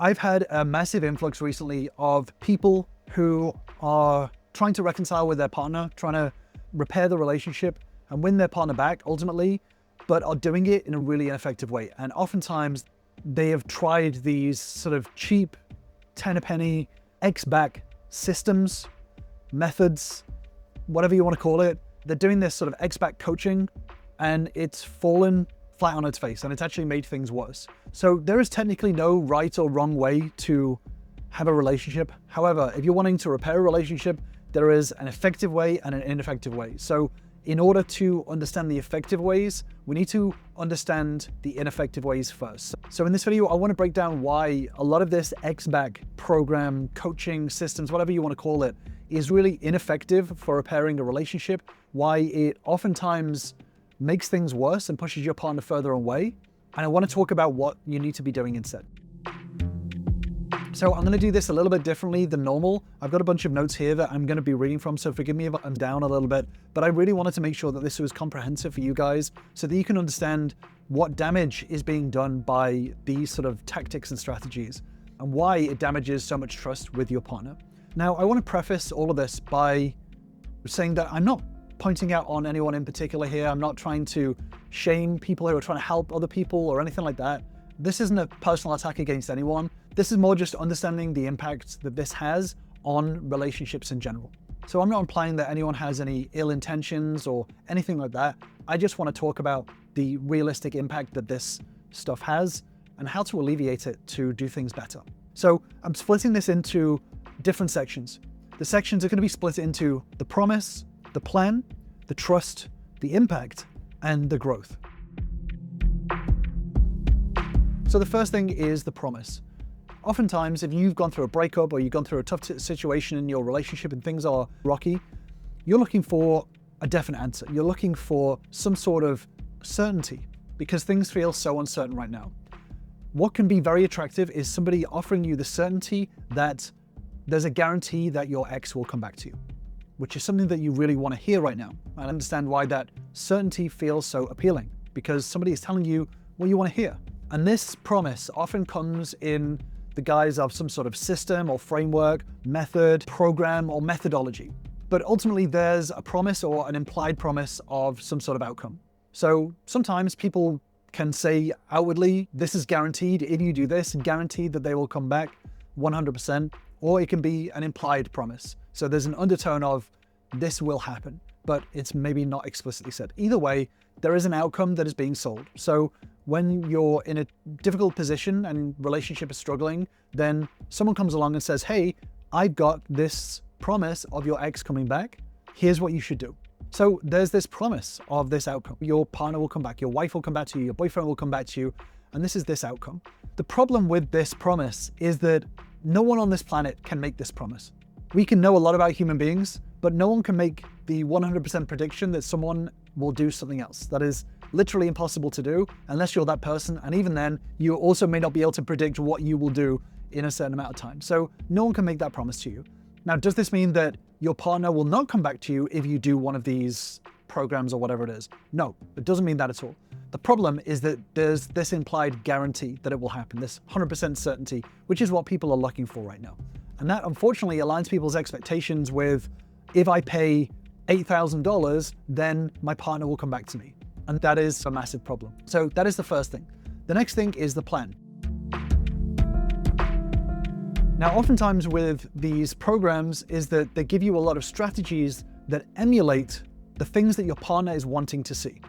I've had a massive influx recently of people who are trying to reconcile with their partner, trying to repair the relationship and win their partner back ultimately, but are doing it in a really ineffective way. And oftentimes they have tried these sort of cheap 10 a penny X-back systems, methods, whatever you want to call it. They're doing this sort of X-back coaching and it's fallen flat on its face and it's actually made things worse. So there is technically no right or wrong way to have a relationship. However, if you're wanting to repair a relationship, there is an effective way and an ineffective way. So in order to understand the effective ways, we need to understand the ineffective ways first. So in this video, I want to break down why a lot of this X-back program, coaching systems, whatever you want to call it, is really ineffective for repairing a relationship, why it oftentimes makes things worse and pushes your partner further away. And I want to talk about what you need to be doing instead. So I'm going to do this a little bit differently than normal. I've got a bunch of notes here that I'm going to be reading from, so forgive me if I'm down a little bit, but I really wanted to make sure that this was comprehensive for you guys so that you can understand what damage is being done by these sort of tactics and strategies and why it damages so much trust with your partner. Now, I want to preface all of this by saying that I'm not pointing out on anyone in particular here. I'm not trying to shame people who are trying to help other people or anything like that. This isn't a personal attack against anyone. This is more just understanding the impact that this has on relationships in general. So I'm not implying that anyone has any ill intentions or anything like that. I just want to talk about the realistic impact that this stuff has and how to alleviate it to do things better. So I'm splitting this into different sections. The sections are going to be split into the promise, the plan, the trust, the impact, and the growth. So the first thing is the promise. Oftentimes, if you've gone through a breakup or you've gone through a tough situation in your relationship and things are rocky, you're looking for a definite answer. You're looking for some sort of certainty because things feel so uncertain right now. What can be very attractive is somebody offering you the certainty that there's a guarantee that your ex will come back to you, which is something that you really want to hear right now. I understand why that certainty feels so appealing, because somebody is telling you what you want to hear. And this promise often comes in the guise of some sort of system or framework, method, program, or methodology. But ultimately, there's a promise or an implied promise of some sort of outcome. So sometimes people can say outwardly, this is guaranteed if you do this, and guaranteed that they will come back 100%. Or it can be an implied promise. So there's an undertone of this will happen, but it's maybe not explicitly said. Either way, there is an outcome that is being sold. So when you're in a difficult position and relationship is struggling, then someone comes along and says, hey, I've got this promise of your ex coming back. Here's what you should do. So there's this promise of this outcome. Your partner will come back, your wife will come back to you, your boyfriend will come back to you, and this is this outcome. The problem with this promise is that no one on this planet can make this promise. We can know a lot about human beings, but no one can make the 100% prediction that someone will do something else. That is literally impossible to do unless you're that person. And even then, you also may not be able to predict what you will do in a certain amount of time. So no one can make that promise to you. Now, does this mean that your partner will not come back to you if you do one of these programs or whatever it is? No, it doesn't mean that at all. The problem is that there's this implied guarantee that it will happen, this 100% certainty, which is what people are looking for right now. And that unfortunately aligns people's expectations with, if I pay $8,000, then my partner will come back to me. And that is a massive problem. So that is the first thing. The next thing is the plan. Now, oftentimes with these programs is that they give you a lot of strategies that emulate the things that your partner is wanting to see.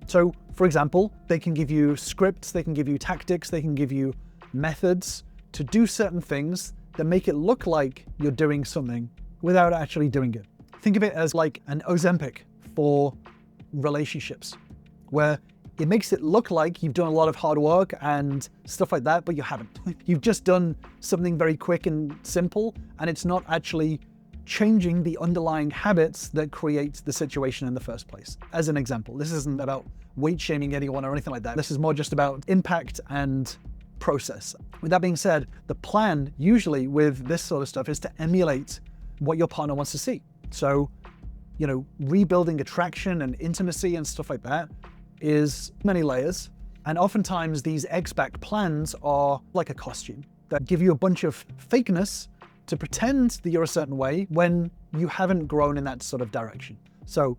So, for example, they can give you scripts, they can give you tactics, they can give you methods to do certain things that make it look like you're doing something without actually doing it. Think of it as like an Ozempic for relationships, where it makes it look like you've done a lot of hard work and stuff like that, but you haven't. You've just done something very quick and simple, and it's not actually changing the underlying habits that create the situation in the first place. As an example, this isn't about weight shaming anyone or anything like that. This is more just about impact and process. With that being said, the plan usually with this sort of stuff is to emulate what your partner wants to see. So, rebuilding attraction and intimacy and stuff like that is many layers. And oftentimes these X-back plans are like a costume. that give you a bunch of fakeness to pretend that you're a certain way when you haven't grown in that sort of direction. So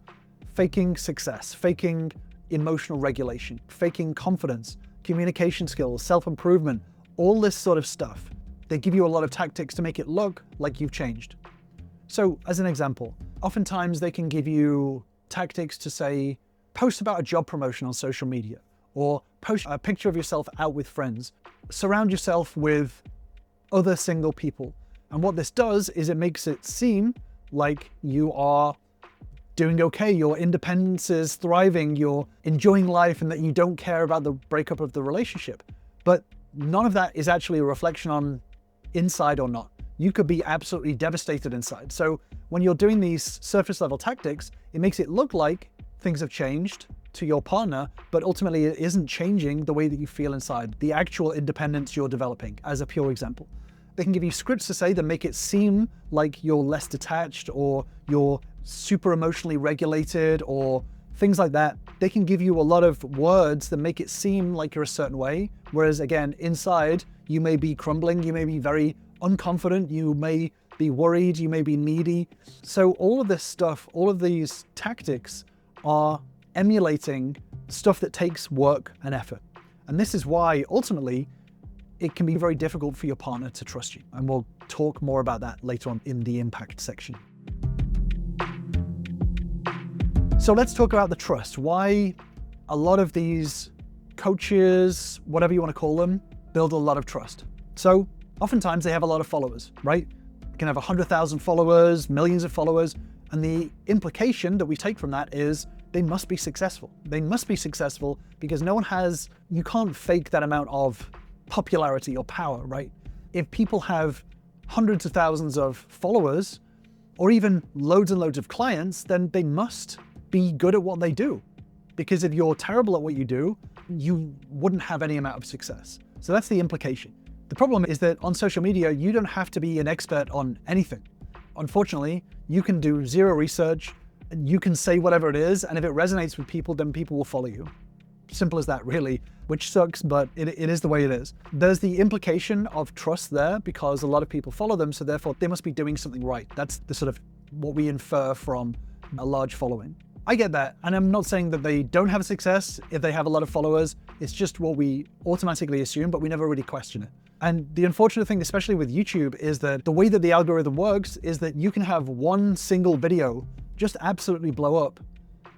faking success, faking emotional regulation, faking confidence, communication skills, self-improvement, all this sort of stuff. They give you a lot of tactics to make it look like you've changed. So as an example, oftentimes they can give you tactics to say, post about a job promotion on social media, or post a picture of yourself out with friends. Surround yourself with other single people. And what this does is it makes it seem like you are doing okay, your independence is thriving, you're enjoying life, and that you don't care about the breakup of the relationship. But none of that is actually a reflection on inside or not. You could be absolutely devastated inside. So when you're doing these surface level tactics, it makes it look like things have changed to your partner, but ultimately it isn't changing the way that you feel inside, the actual independence you're developing, as a pure example. They can give you scripts to say that make it seem like you're less detached, or you're super emotionally regulated, or things like that. They can give you a lot of words that make it seem like you're a certain way, whereas again, inside, you may be crumbling, you may be very unconfident, you may be worried, you may be needy. So all of this stuff, all of these tactics are emulating stuff that takes work and effort. And this is why ultimately it can be very difficult for your partner to trust you. And we'll talk more about that later on in the impact section. So let's talk about the trust. Why a lot of these coaches, whatever you want to call them, build a lot of trust. So oftentimes they have a lot of followers, right? They can have 100,000 followers, millions of followers. And the implication that we take from that is they must be successful. They must be successful because you can't fake that amount of popularity or power, right? If people have hundreds of thousands of followers, or even loads and loads of clients, then they must be good at what they do. Because if you're terrible at what you do, you wouldn't have any amount of success. So that's the implication. The problem is that on social media, you don't have to be an expert on anything. Unfortunately, you can do zero research, and you can say whatever it is, and if it resonates with people, then people will follow you. Simple as that, really, which sucks, but it is the way it is. There's the implication of trust there because a lot of people follow them, so therefore they must be doing something right. That's the sort of what we infer from a large following. I get that, and I'm not saying that they don't have success if they have a lot of followers. It's just what we automatically assume, but we never really question it. And the unfortunate thing, especially with YouTube, is that the way that the algorithm works is that you can have one single video just absolutely blow up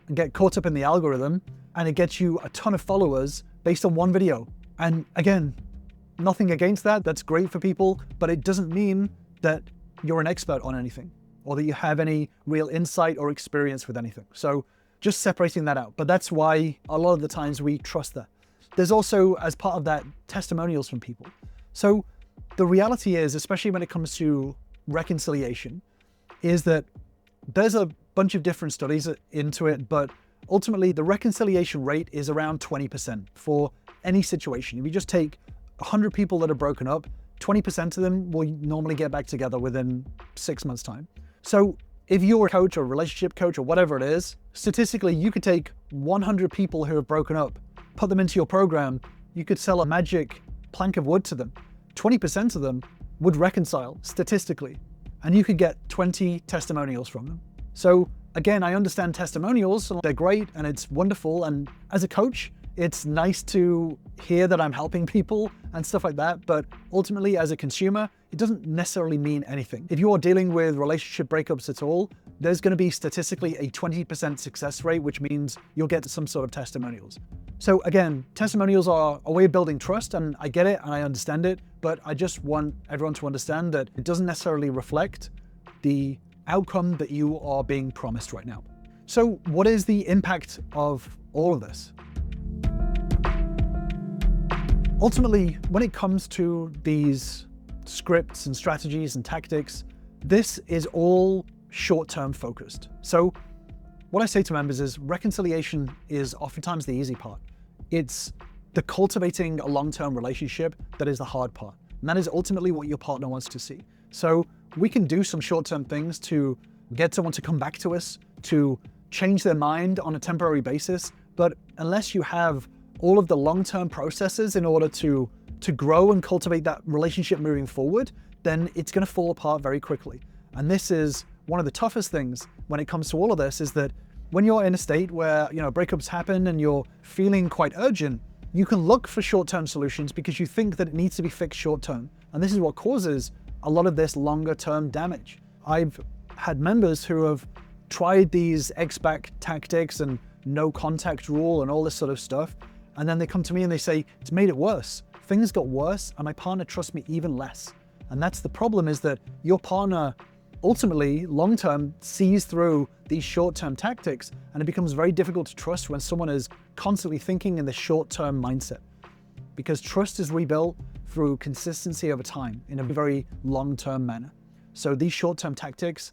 and get caught up in the algorithm, and it gets you a ton of followers based on one video. And again, nothing against that. That's great for people, but it doesn't mean that you're an expert on anything or that you have any real insight or experience with anything. So just separating that out. But that's why a lot of the times we trust that. There's also, as part of that, testimonials from people. So the reality is, especially when it comes to reconciliation, is that there's a bunch of different studies into it, but ultimately the reconciliation rate is around 20% for any situation. If you just take 100 people that are broken up, 20% of them will normally get back together within 6 months' time. So if you're a coach or a relationship coach or whatever it is, statistically, you could take 100 people who have broken up, put them into your program, you could sell a magic plank of wood to them. 20% of them would reconcile statistically, and you could get 20 testimonials from them. So again, I understand testimonials, they're great and it's wonderful. And as a coach, it's nice to hear that I'm helping people and stuff like that. But ultimately, as a consumer, it doesn't necessarily mean anything. If you're dealing with relationship breakups at all, there's going to be statistically a 20% success rate, which means you'll get some sort of testimonials. So again, testimonials are a way of building trust, and I get it and I understand it, but I just want everyone to understand that it doesn't necessarily reflect the outcome that you are being promised right now. So what is the impact of all of this? Ultimately, when it comes to these scripts and strategies and tactics, this is all short-term focused. So what I say to members is reconciliation is oftentimes the easy part. It's the cultivating a long-term relationship that is the hard part. And that is ultimately what your partner wants to see. So we can do some short-term things to get someone to come back to us, to change their mind on a temporary basis. But unless you have all of the long-term processes in order to to grow and cultivate that relationship moving forward, then it's going to fall apart very quickly. And this is one of the toughest things when it comes to all of this, is that when you're in a state where, breakups happen and you're feeling quite urgent, you can look for short-term solutions because you think that it needs to be fixed short-term. And this is what causes a lot of this longer-term damage. I've had members who have tried these X-back tactics and no contact rule and all this sort of stuff. And then they come to me and they say, it's made it worse. Things got worse and my partner trusts me even less. And that's the problem, is that your partner ultimately, long-term, sees through these short-term tactics, and it becomes very difficult to trust when someone is constantly thinking in the short-term mindset. Because trust is rebuilt through consistency over time in a very long-term manner. So these short-term tactics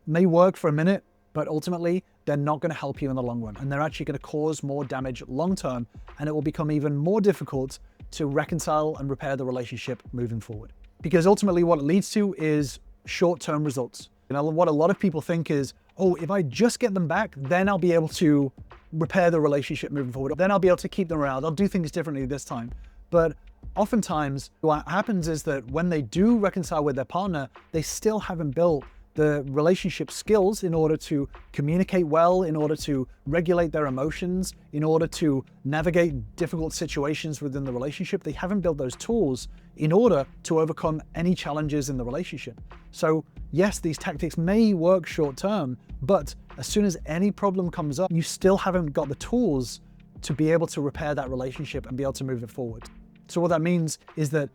may work for a minute, but ultimately they're not going to help you in the long run, and they're actually going to cause more damage long-term, and it will become even more difficult to reconcile and repair the relationship moving forward. Because ultimately what it leads to is short-term results. What a lot of people think is, oh, if I just get them back, then I'll be able to repair the relationship moving forward. Then I'll be able to keep them around. I'll do things differently this time. But oftentimes what happens is that when they do reconcile with their partner, they still haven't built the relationship skills in order to communicate well, in order to regulate their emotions, in order to navigate difficult situations within the relationship. They haven't built those tools in order to overcome any challenges in the relationship. So yes, these tactics may work short term, but as soon as any problem comes up, you still haven't got the tools to be able to repair that relationship and be able to move it forward. So what that means is that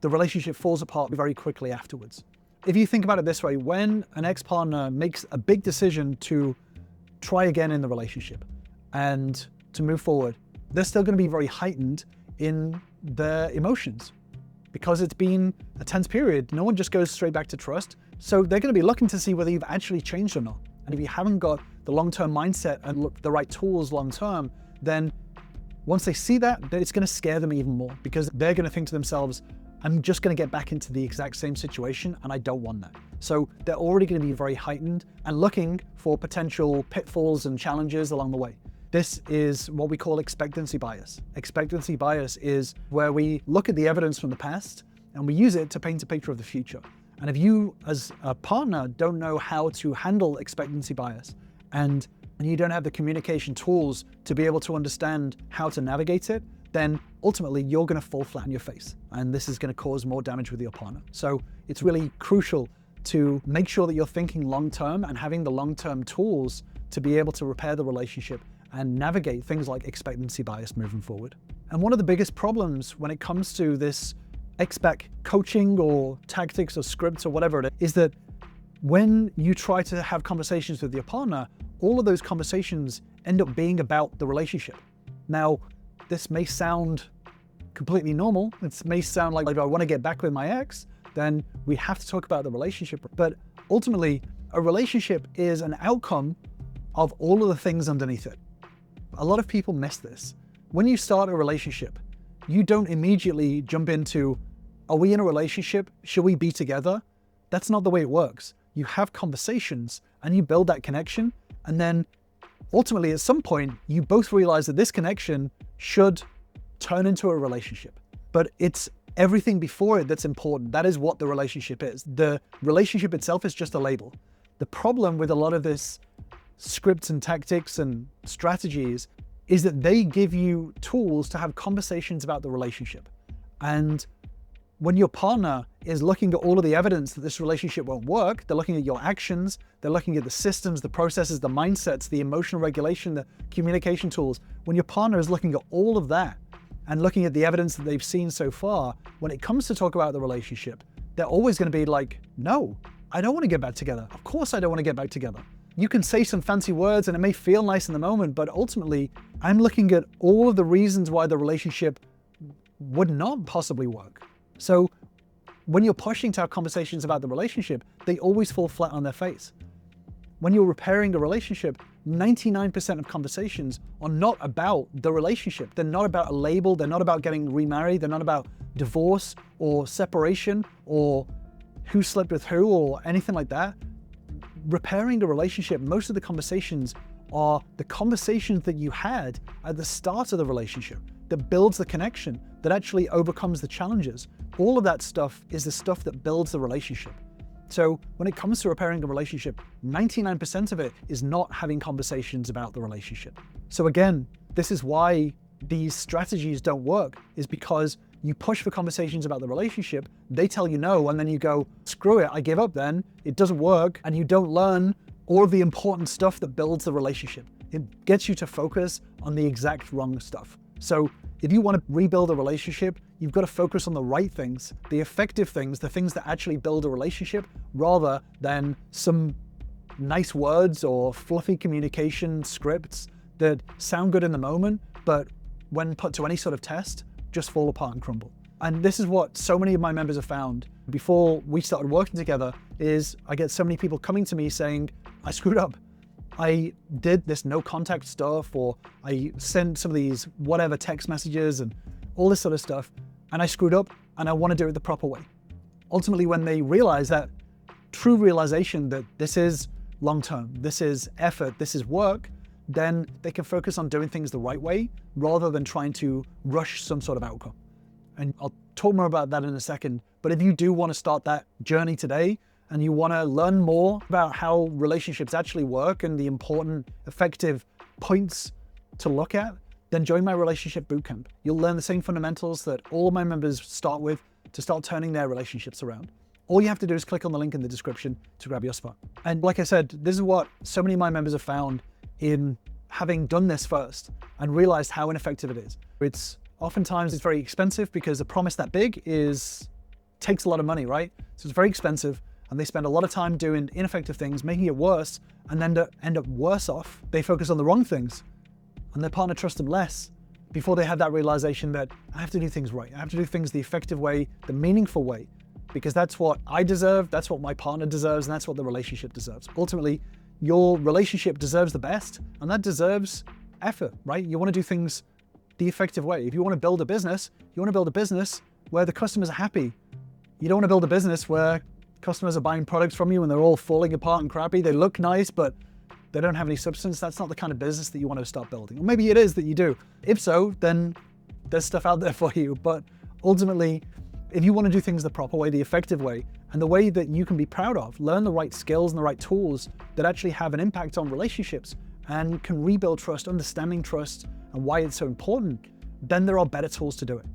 the relationship falls apart very quickly afterwards. If you think about it this way, when an ex-partner makes a big decision to try again in the relationship and to move forward, they're still going to be very heightened in their emotions because it's been a tense period. No one just goes straight back to trust. So they're going to be looking to see whether you've actually changed or not. And if you haven't got the long-term mindset and the right tools long-term, then once they see that, then it's going to scare them even more, because they're going to think to themselves, I'm just going to get back into the exact same situation and I don't want that. So they're already going to be very heightened and looking for potential pitfalls and challenges along the way. This is what we call expectancy bias. Expectancy bias is where we look at the evidence from the past and we use it to paint a picture of the future. And if you as a partner don't know how to handle expectancy bias and you don't have the communication tools to be able to understand how to navigate it, then ultimately you're going to fall flat on your face. And this is going to cause more damage with your partner. So it's really crucial to make sure that you're thinking long-term and having the long-term tools to be able to repair the relationship and navigate things like expectancy bias moving forward. And one of the biggest problems when it comes to this X-back coaching or tactics or scripts or whatever it is that when you try to have conversations with your partner, all of those conversations end up being about the relationship. Now, this may sound completely normal. It may sound like if I want to get back with my ex, then we have to talk about the relationship. But ultimately, a relationship is an outcome of all of the things underneath it. A lot of people miss this. When you start a relationship, you don't immediately jump into, are we in a relationship? Should we be together? That's not the way it works. You have conversations and you build that connection. And then ultimately, at some point, you both realize that this connection should turn into a relationship. But it's everything before it that's important. That is what the relationship is. The relationship itself is just a label. The problem with a lot of this scripts and tactics and strategies is that they give you tools to have conversations about the relationship. And when your partner is looking at all of the evidence that this relationship won't work, they're looking at your actions, they're looking at the systems, the processes, the mindsets, the emotional regulation, the communication tools. When your partner is looking at all of that and looking at the evidence that they've seen so far, when it comes to talk about the relationship, they're always going to be like, no, I don't want to get back together. Of course I don't want to get back together. You can say some fancy words and it may feel nice in the moment, but ultimately I'm looking at all of the reasons why the relationship would not possibly work. So when you're pushing to have conversations about the relationship, they always fall flat on their face. When you're repairing a relationship, 99% of conversations are not about the relationship. They're not about a label. They're not about getting remarried. They're not about divorce or separation or who slept with who or anything like that. Repairing a relationship, most of the conversations are the conversations that you had at the start of the relationship. that builds the connection, that actually overcomes the challenges. All of that stuff is the stuff that builds the relationship. So when it comes to repairing a relationship, 99% of it is not having conversations about the relationship. So again, this is why these strategies don't work, is because you push for conversations about the relationship, they tell you no, and then you go, screw it, I give up then, it doesn't work, and you don't learn all of the important stuff that builds the relationship. It gets you to focus on the exact wrong stuff. So if you want to rebuild a relationship, you've got to focus on the right things, the effective things, the things that actually build a relationship, rather than some nice words or fluffy communication scripts that sound good in the moment, but when put to any sort of test, just fall apart and crumble. And this is what so many of my members have found before we started working together, is I get so many people coming to me saying, I screwed up. I did this no contact stuff, or I sent some of these whatever text messages and all this sort of stuff, and I screwed up and I want to do it the proper way. Ultimately, when they realize that true realization that this is long-term, this is effort, this is work, then they can focus on doing things the right way rather than trying to rush some sort of outcome. And I'll talk more about that in a second. But if you do want to start that journey today, and you want to learn more about how relationships actually work and the important, effective points to look at, then join my Relationship Bootcamp. You'll learn the same fundamentals that all of my members start with to start turning their relationships around. All you have to do is click on the link in the description to grab your spot. And like I said, this is what so many of my members have found in having done this first and realized how ineffective it is. Oftentimes it's very expensive because a promise that big takes a lot of money, right? So it's very expensive, and they spend a lot of time doing ineffective things, making it worse, and then end up worse off. They focus on the wrong things, and their partner trusts them less before they have that realization that I have to do things right. I have to do things the effective way, the meaningful way, because that's what I deserve, that's what my partner deserves, and that's what the relationship deserves. Ultimately, your relationship deserves the best, and that deserves effort, right? You want to do things the effective way. If you want to build a business, you want to build a business where the customers are happy. You don't want to build a business where customers are buying products from you and they're all falling apart and crappy. They look nice, but they don't have any substance. That's not the kind of business that you want to start building. Or maybe it is that you do. If so, then there's stuff out there for you. But ultimately, if you want to do things the proper way, the effective way, and the way that you can be proud of, learn the right skills and the right tools that actually have an impact on relationships and can rebuild trust, understanding trust and why it's so important, then there are better tools to do it.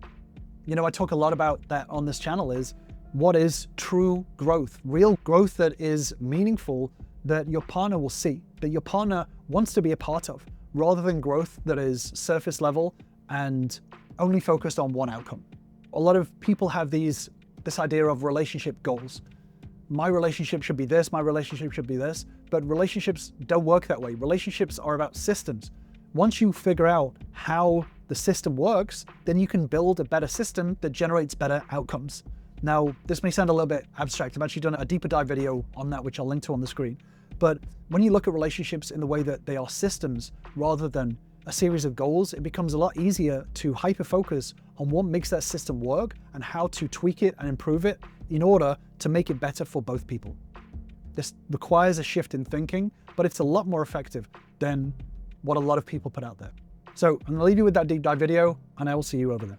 You know, I talk a lot about that on this channel, is what is true growth, real growth that is meaningful, that your partner will see, that your partner wants to be a part of, rather than growth that is surface level and only focused on one outcome. A lot of people have this idea of relationship goals. My relationship should be this, my relationship should be this, but relationships don't work that way. Relationships are about systems. Once you figure out how the system works, then you can build a better system that generates better outcomes. Now, this may sound a little bit abstract. I've actually done a deeper dive video on that, which I'll link to on the screen. But when you look at relationships in the way that they are systems rather than a series of goals, it becomes a lot easier to hyper-focus on what makes that system work and how to tweak it and improve it in order to make it better for both people. This requires a shift in thinking, but it's a lot more effective than what a lot of people put out there. So I'm gonna leave you with that deep dive video, and I will see you over there.